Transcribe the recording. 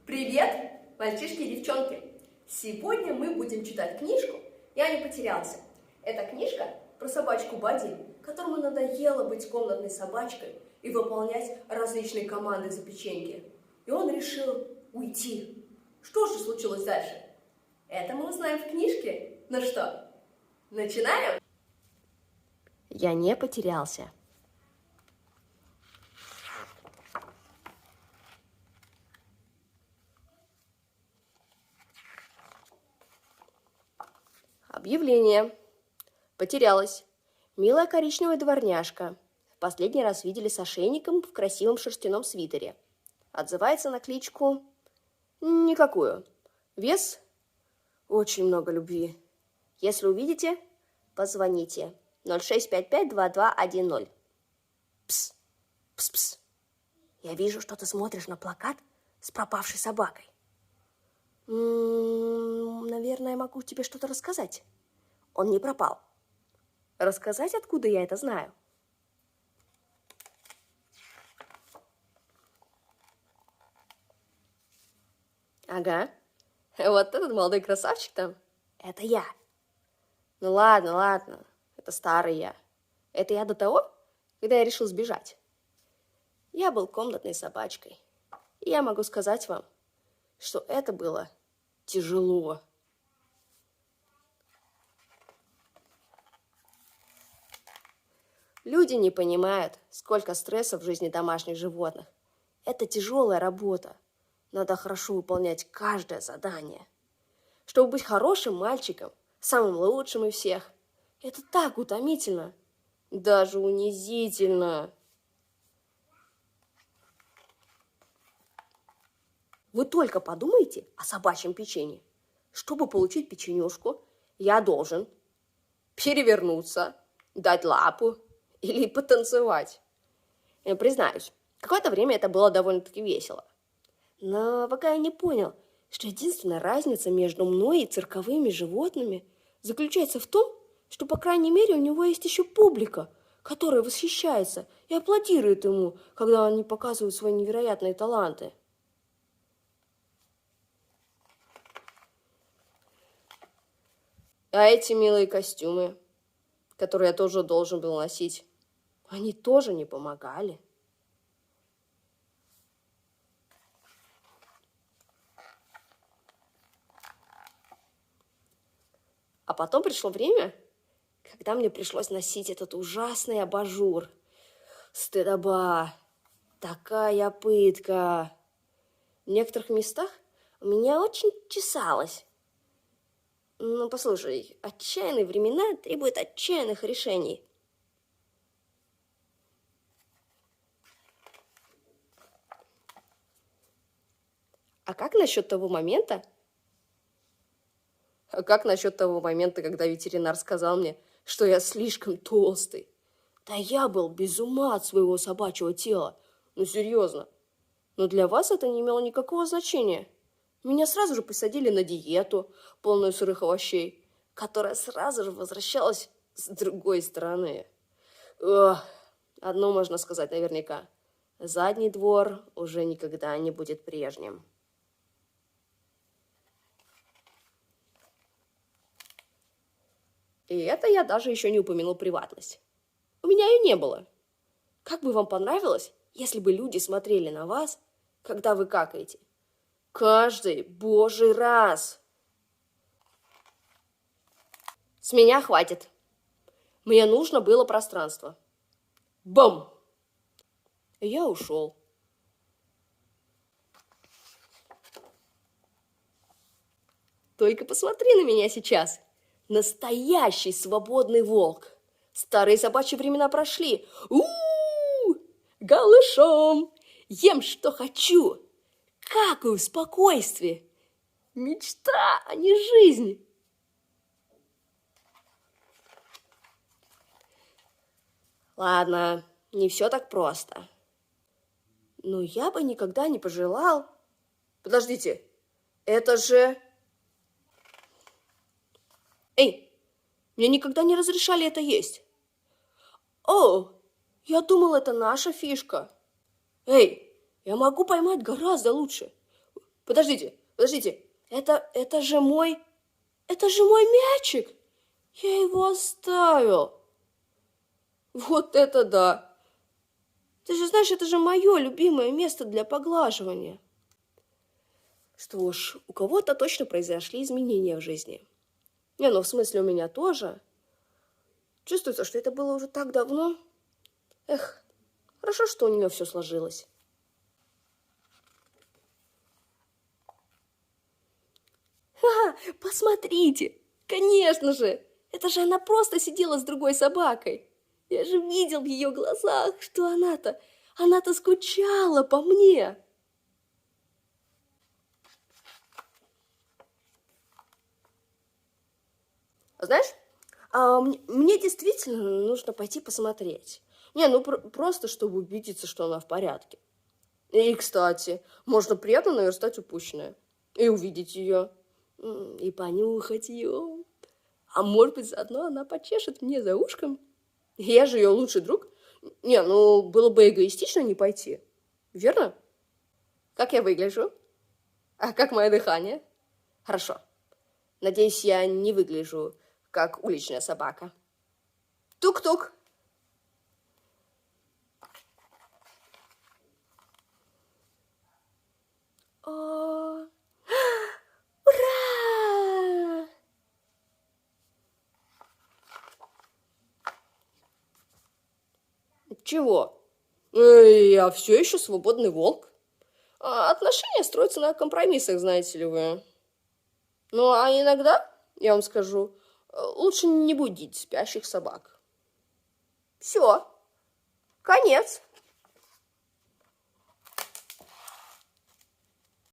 Привет, мальчишки и девчонки! Сегодня мы будем читать книжку «Я не потерялся». Это книжка про собачку Бадди, которому надоело быть комнатной собачкой и выполнять различные команды за печеньки. И он решил уйти. Что же случилось дальше? Это мы узнаем в книжке. Ну что, начинаем? Я не потерялся. Объявление. Потерялась. Милая коричневая дворняжка. В последний раз видели с ошейником в красивом шерстяном свитере. Отзывается на кличку никакую. Вес очень много любви. Если увидите, позвоните. 0655-2210. Пс, пс. Я вижу, что ты смотришь на плакат с пропавшей собакой. Наверное, могу тебе что-то рассказать. Он не пропал. Рассказать, откуда я это знаю? Ага. Вот этот молодой красавчик там, это я. Ну ладно. Это старый я. Это я до того, когда я решил сбежать. Я был комнатной собачкой. И я могу сказать вам, что это было тяжело. Люди не понимают, сколько стресса в жизни домашних животных. Это тяжелая работа. Надо хорошо выполнять каждое задание. Чтобы быть хорошим мальчиком, самым лучшим из всех, это так утомительно, даже унизительно. Вы только подумайте о собачьем печенье. Чтобы получить печенюшку, я должен перевернуться, дать лапу или потанцевать. Признаюсь, какое-то время это было довольно-таки весело. Но пока я не понял, что единственная разница между мной и цирковыми животными заключается в том, что, по крайней мере, у него есть еще публика, которая восхищается и аплодирует ему, когда они показывают свои невероятные таланты. А эти милые костюмы, которые я тоже должен был носить, они тоже не помогали. А потом пришло время, когда мне пришлось носить этот ужасный абажур. Стыдоба, такая пытка. В некоторых местах у меня очень чесалось. Ну, послушай, отчаянные времена требуют отчаянных решений. А как насчет того момента, когда ветеринар сказал мне, что я слишком толстый? Да я был без ума от своего собачьего тела. Ну, серьезно. Но для вас это не имело никакого значения. Меня сразу же посадили на диету, полную сырых овощей, которая сразу же возвращалась с другой стороны. Одно можно сказать наверняка. Задний двор уже никогда не будет прежним. И это я даже еще не упомянул приватность. У меня ее не было. Как бы вам понравилось, если бы люди смотрели на вас, когда вы какаете? Каждый божий раз. С меня хватит. Мне нужно было пространство. Бум! И я ушел. Только посмотри на меня сейчас. Настоящий свободный волк. Старые собачьи времена прошли. Голышом. Ем, что хочу. Какаю в спокойствии. Мечта, а не жизнь. Ладно, не все так просто. Но я бы никогда не пожелал... Подождите, это же... Эй, мне никогда не разрешали это есть. О, я думал, это наша фишка. Эй, я могу поймать гораздо лучше. Подождите. Это же мой мячик. Я его оставил. Вот это да. Ты же знаешь, это же мое любимое место для поглаживания. Что ж, у кого-то точно произошли изменения в жизни. Не, ну в смысле у меня тоже. Чувствуется, что это было уже так давно. Эх, хорошо, что у нее все сложилось. Посмотрите, конечно же, это же она просто сидела с другой собакой. Я же видел в ее глазах, что она-то скучала по мне. Знаешь, мне действительно нужно пойти посмотреть. Не, ну просто чтобы убедиться, что она в порядке. И, кстати, можно приятно наверстать упущенное. И увидеть ее. И понюхать ее. А может быть, заодно она почешет мне за ушком. Я же ее лучший друг. Не, ну, было бы эгоистично не пойти. Верно? Как я выгляжу? А как мое дыхание? Хорошо. Надеюсь, я не выгляжу как уличная собака. Тук-тук. О, ура! Чего? Я все еще свободный волк. Отношения строятся на компромиссах, знаете ли вы. Ну, а иногда, я вам скажу, лучше не будить спящих собак. Все, конец.